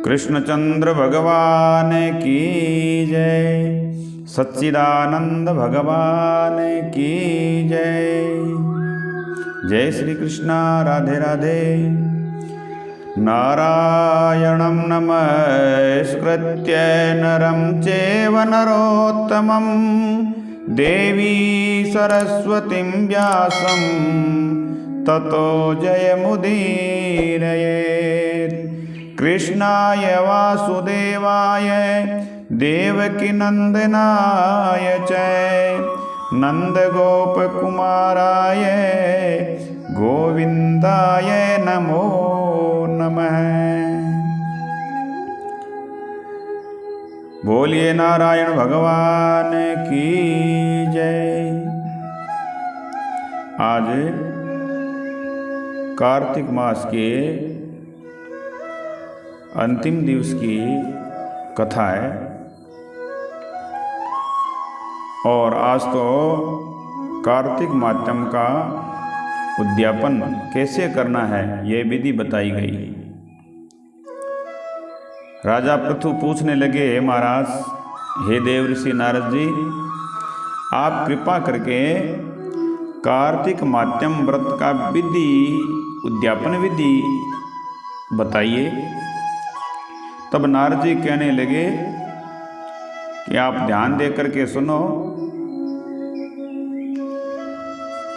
कृष्णचंद्र भगवान की जय। सच्चिदानंद भगवान की जय। जय श्री कृष्णा। राधे राधे। नारायणं नमस्कृत्य नरं चैव नरोत्तमं देवी सरस्वतीं व्यासं ततो जयमुदीरयेत्। कृष्णाय वासुदेवाय देवकीनन्दनाय च नन्दगोपकुमाराय गोविन्दाय नमो नमः। बोलिए नारायण भगवान की जय। आज कार्तिक मास के अंतिम दिवस की कथा है और आज तो कार्तिक मात्यम का उद्यापन कैसे करना है यह विधि बताई गई। राजा पृथु पूछने लगे, हे महाराज, हे देव ऋषि नारद जी, आप कृपा करके कार्तिक मात्यम व्रत का विधि उद्यापन विधि बताइए। तब नारद जी कहने लगे कि आप ध्यान दे करके सुनो।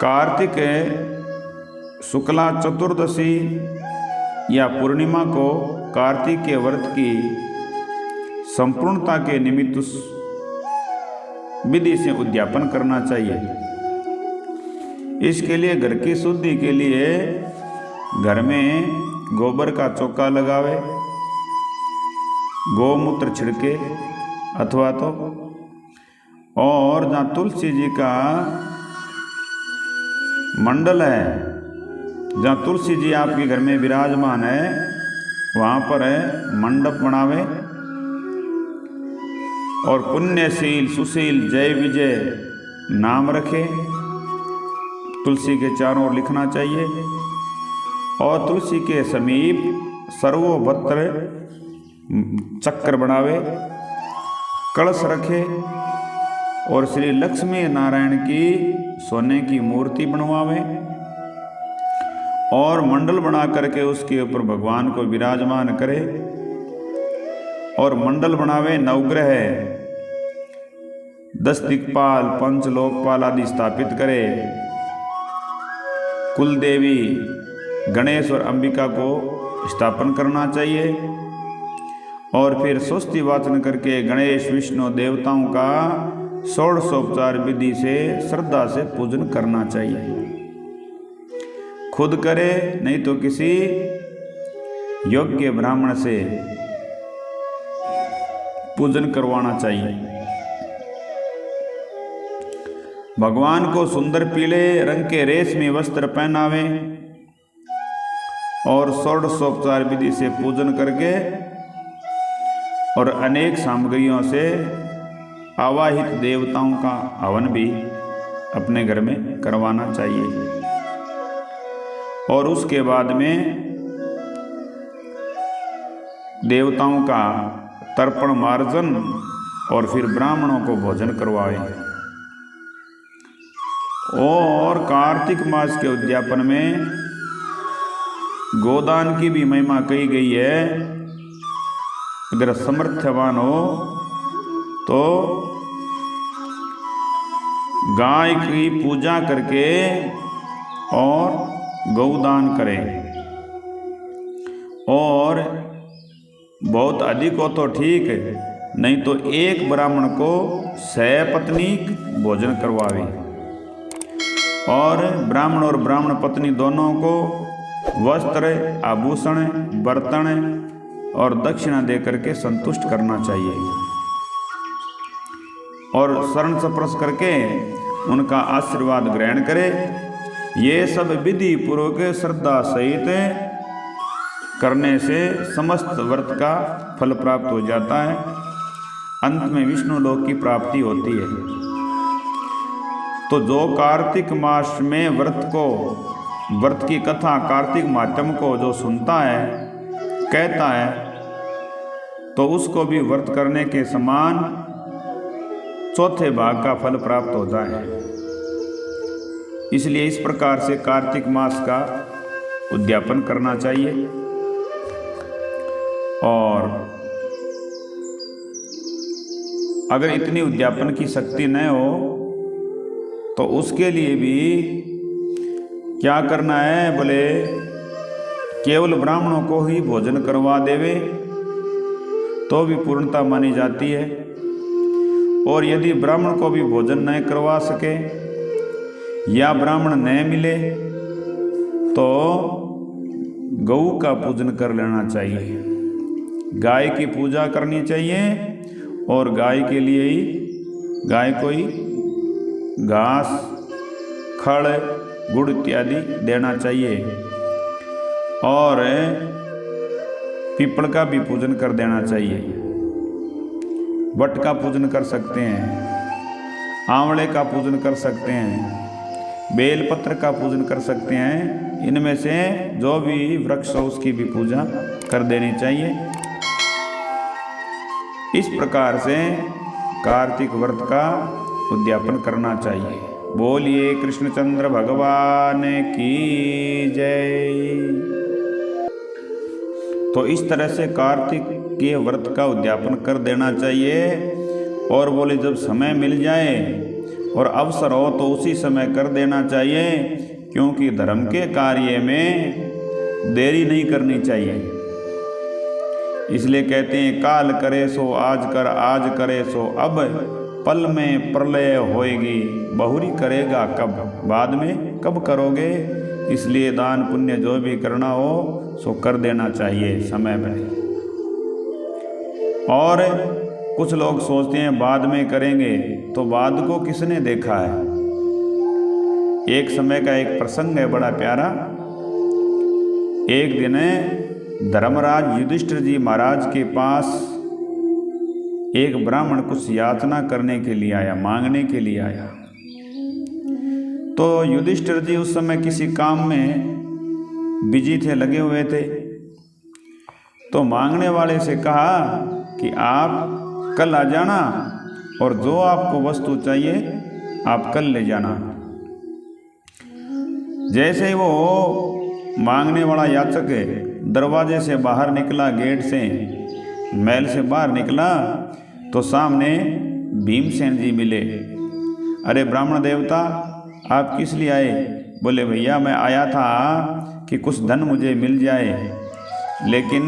कार्तिक शुक्ला चतुर्दशी या पूर्णिमा को कार्तिक के व्रत की संपूर्णता के निमित्त विधि से उद्यापन करना चाहिए। इसके लिए घर की शुद्धि के लिए घर में गोबर का चौका लगावे, गोमूत्र छिड़के अथवा तो और जहाँ तुलसी जी का मंडल है, जहाँ तुलसी जी आपके घर में विराजमान है, वहाँ पर मंडप बनावे और पुण्यशील सुशील जय विजय नाम रखे। तुलसी के चारों ओर लिखना चाहिए और तुलसी के समीप सर्वोभत्र चक्र बनावे, कलश रखे और श्री लक्ष्मी नारायण की सोने की मूर्ति बनवावे और मंडल बना करके उसके ऊपर भगवान को विराजमान करे और मंडल बनावे। नवग्रह 10 दिक्पाल, पंच लोकपाल आदि स्थापित करे। कुल देवी गणेश और अंबिका को स्थापन करना चाहिए और फिर स्वस्ति वाचन करके गणेश विष्णु देवताओं का षोडशोपचार विधि से श्रद्धा से पूजन करना चाहिए। खुद करे नहीं तो किसी योग्य ब्राह्मण से पूजन करवाना चाहिए। भगवान को सुंदर पीले रंग के रेशमी वस्त्र पहनावे और षोडशोपचार विधि से पूजन करके और अनेक सामग्रियों से आवाहित देवताओं का हवन भी अपने घर में करवाना चाहिए और उसके बाद में देवताओं का तर्पण मार्जन और फिर ब्राह्मणों को भोजन करवाए। और कार्तिक मास के उद्यापन में गोदान की भी महिमा कही गई है। अगर समर्थवान हो तो गाय की पूजा करके और गौदान करें और बहुत अधिक हो तो ठीक है, नहीं तो एक ब्राह्मण को 6 पत्नीक भोजन करवावे और ब्राह्मण और ब्राह्मण पत्नी दोनों को वस्त्र, आभूषण, बर्तन और दक्षिणा देकर के संतुष्ट करना चाहिए और शरण स्पर्श करके उनका आशीर्वाद ग्रहण करे। ये सब विधि पूर्वक श्रद्धा सहित करने से समस्त व्रत का फल प्राप्त हो जाता है। अंत में विष्णु लोक की प्राप्ति होती है। तो जो कार्तिक मास में व्रत की कथा कार्तिक मात्यम को जो सुनता है, कहता है, तो उसको भी व्रत करने के समान चौथे भाग का फल प्राप्त होता है। इसलिए इस प्रकार से कार्तिक मास का उद्यापन करना चाहिए। और अगर इतनी उद्यापन की शक्ति न हो तो उसके लिए भी क्या करना है, बोले केवल ब्राह्मणों को ही भोजन करवा देवे तो भी पूर्णता मानी जाती है। और यदि ब्राह्मण को भी भोजन न करवा सके या ब्राह्मण न मिले तो गौ का पूजन कर लेना चाहिए। गाय की पूजा करनी चाहिए और गाय के लिए ही गाय को ही घास, खड़, गुड़ इत्यादि देना चाहिए। और पीपल का भी पूजन कर देना चाहिए। वट का पूजन कर सकते हैं, आंवले का पूजन कर सकते हैं, बेलपत्र का पूजन कर सकते हैं। इनमें से जो भी वृक्ष हो उसकी भी पूजा कर देनी चाहिए। इस प्रकार से कार्तिक व्रत का उद्यापन करना चाहिए। बोलिए कृष्णचंद्र भगवान की जय। तो इस तरह से कार्तिक के व्रत का उद्यापन कर देना चाहिए। और बोले जब समय मिल जाए और अवसर हो तो उसी समय कर देना चाहिए, क्योंकि धर्म के कार्य में देरी नहीं करनी चाहिए। इसलिए कहते हैं काल करे सो आज कर, आज करे सो अब, पल में प्रलय होएगी, बहुरी करेगा कब, बाद में कब करोगे। इसलिए दान पुण्य जो भी करना हो सो कर देना चाहिए समय में। और कुछ लोग सोचते हैं बाद में करेंगे, तो बाद को किसने देखा है। एक समय का एक प्रसंग है बड़ा प्यारा। एक दिन धर्मराज युधिष्ठिर जी महाराज के पास एक ब्राह्मण कुछ याचना करने के लिए आया, मांगने के लिए आया। तो युधिष्ठिर जी उस समय किसी काम में बिजी थे, लगे हुए थे। तो मांगने वाले से कहा कि आप कल आ जाना और जो आपको वस्तु चाहिए आप कल ले जाना। जैसे ही वो मांगने वाला याचक दरवाजे से बाहर निकला, गेट से, महल से बाहर निकला, तो सामने भीमसेन जी मिले। अरे ब्राह्मण देवता, आप किस लिए आए? बोले भैया मैं आया था कि कुछ धन मुझे मिल जाए, लेकिन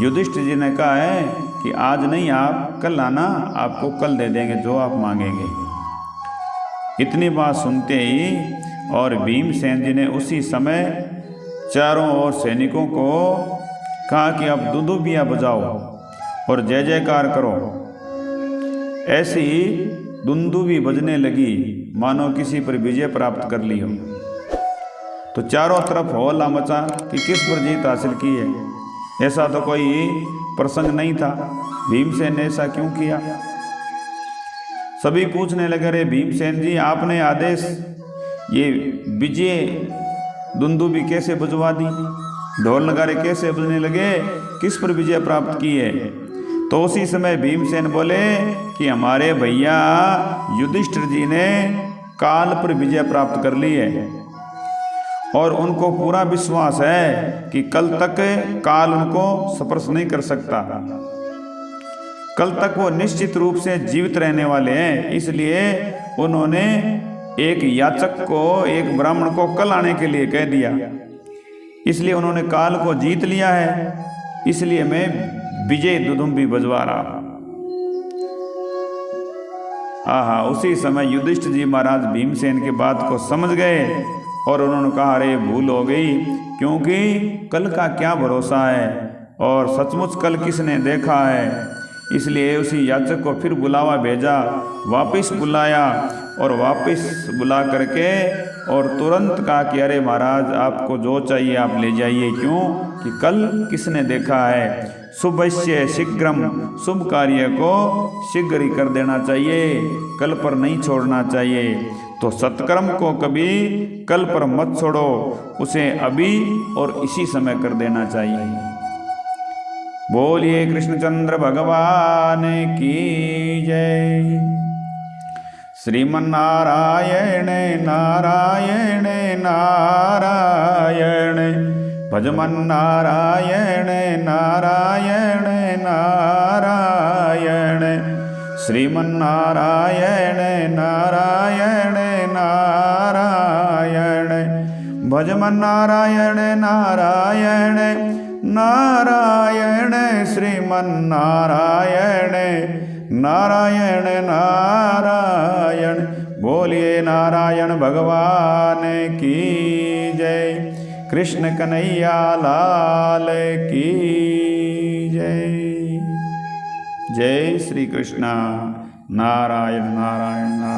युधिष्ठिर जी ने कहा है कि आज नहीं, आप कल आना, आपको कल दे देंगे जो आप मांगेंगे। इतनी बात सुनते ही और भीमसेन जी ने उसी समय चारों ओर सैनिकों को कहा कि अब दुदुबिया बजाओ और जय जयकार करो। ऐसी दुंदुबी बजने लगी मानो किसी पर विजय प्राप्त कर ली हो। तो चारों तरफ हौला मचा कि किस पर जीत हासिल की है। ऐसा तो कोई प्रसंग नहीं था, भीमसेन ने ऐसा क्यों किया। सभी पूछने लगे, अरे भीमसेन जी आपने आदेश, ये विजय दुंदुबी कैसे बजवा दी, ढोल नगारे कैसे बजने लगे, किस पर विजय प्राप्त की है। तो उसी समय भीमसेन बोले कि हमारे भैया युधिष्ठिर जी ने काल पर विजय प्राप्त कर ली है और उनको पूरा विश्वास है कि कल तक काल उनको स्पर्श नहीं कर सकता। कल तक वो निश्चित रूप से जीवित रहने वाले हैं। इसलिए उन्होंने एक याचक को, एक ब्राह्मण को कल आने के लिए कह दिया। इसलिए उन्होंने काल को जीत लिया है। इसलिए मैं विजय दुदुम्बी बजवा रहा। आहा, उसी समय युधिष्ठिर जी महाराज भीमसेन की बात को समझ गए और उन्होंने कहा अरे भूल हो गई, क्योंकि कल का क्या भरोसा है और सचमुच कल किसने देखा है। इसलिए उसी याचक को फिर बुलावा भेजा, वापस बुलाया और वापस बुला करके और तुरंत कहा कि अरे महाराज आपको जो चाहिए आप ले जाइए, क्यों कि कल किसने देखा है। शुभस्य शीघ्रम, शुभ कार्य को शीघ्र ही कर देना चाहिए, कल पर नहीं छोड़ना चाहिए। तो सत्कर्म को कभी कल पर मत छोड़ो, उसे अभी और इसी समय कर देना चाहिए। बोलिए कृष्णचंद्र भगवान की जय। श्रीमन्नारायण नारायण नारायण भजमन्नारायण नारायण नारायण श्रीमन्नारायण नारायण नारायण भजमन्नारायण नारायण नारायण श्रीमन्नारायण नारायण नारायण। बोलिए नारायण भगवान की जय। कृष्ण कन्हैया लाल की जय। जय श्री कृष्ण। नारायण नारायण नारायण।